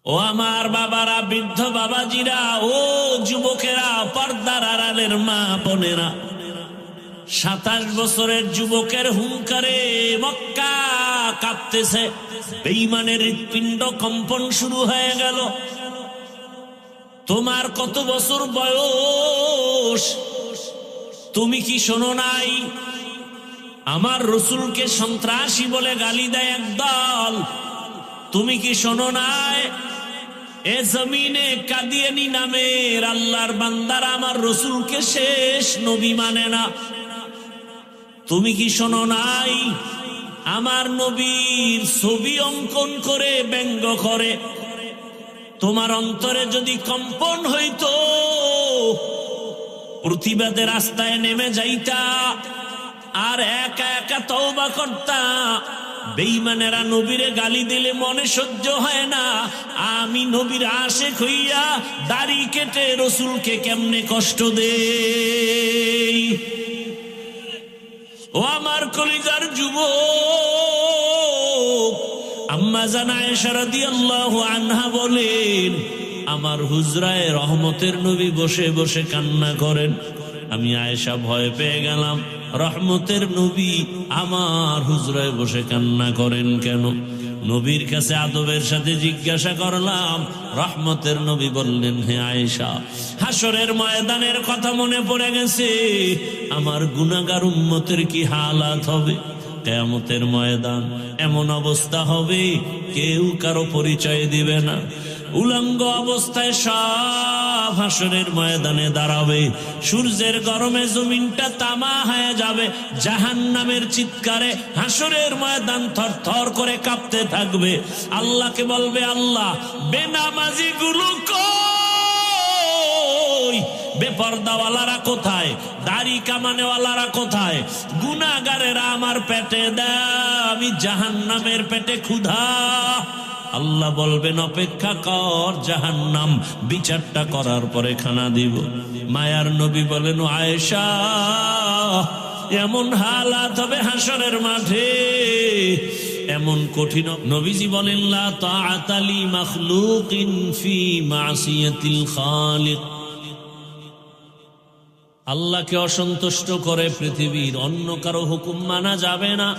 ও আমার বাবারা, বৃদ্ধ বাবাজিরা, ও যুবকেরা, পর্দার আড়ালের মা বোনেরা, 27 বছরের যুবকের হুঙ্কারে মক্কা কাঁপতেছে। বেঈমানের হৃৎপিণ্ড কম্পন শুরু হয়ে গেল। তোমার কত বছর বয়স? তুমি কি শোনো নাই? আমার রসুলকে সন্ত্রাসী বলে গালি দেয় একদল। তুমি কি শোনো নাই? এ জমিনে কাদিয়ানী নামের আল্লাহর বান্দারা আমার রসুলকে শেষ নবী মানে না। তুমি কি শোনো নাই? আমার নবীর ছবি অঙ্কন করে ব্যঙ্গ করে। তোমার অন্তরে যদি কম্পন হইতো, প্রতিবাদের রাস্তায় নেমে যাইতা আর একা একা তওবা করতা। বেঈমানেরা নবীরে গালি দিলে মনে সহ্য হয় না। আমি নবীর আশিক হইয়া দাড়ি কেটে রসুলকে কেমনে কষ্ট দেই। ও আমার কলিজার যুবক, আম্মা জান আয়েশা রাদিয়াল্লাহু আনহা বলেন, আমার হুজরায় রহমতের নবী বসে বসে কান্না করেন। আমি আয়েশা ভয় পেয়ে গেলাম, রহমতের নবী আমার হুজরায় বসে কান্না করেন কেন? নবীর কাছে আদবের সাথে জিজ্ঞাসা করলাম। রহমতের নবী বললেন, হে আয়েশা, হাসরের ময়দানের কথা মনে পড়ে গেছে। আমার গুনাহগার উম্মতের কি হালাত হবে? কিয়ামতের ময়দান এমন অবস্থা হবে, কেউ কারো পরিচয় দিবে না। উলঙ্গ অবস্থায় সব হাসরের ময়দানে দাঁড়াবে। সূর্যের গরমে জমিনটা তামা হয়ে যাবে। জাহান্নামের চিৎকারে হাসরের ময়দান থরথর করে কাঁপতে থাকবে। আল্লাহকে বলবে, আল্লাহ, বেনামাজি গুলো কই? বেপরদাওয়ালারা কোথায়? দাড়ি কামানেওয়ালারা কোথায়? গুনাহগারেরা আমার পেটে দেয়, আমি জাহান্নামের পেটে ক্ষুধা। আল্লাহ বলবেন, অপেক্ষা কর, জাহান্নাম বিচারটা করার পরে খানা দিব। মায়ার নবী বলেন, আয়েশা, এমন হালাত হবে হাসরের মাঠে, এমন কঠিন। নবীজি বলেন, লা তাআতা লি মাখলুকিন ফি মাসিয়াতিল খালিক। আল্লাহকে অসন্তুষ্ট করে পৃথিবীর অন্য কারো হুকুম মানা যাবে না।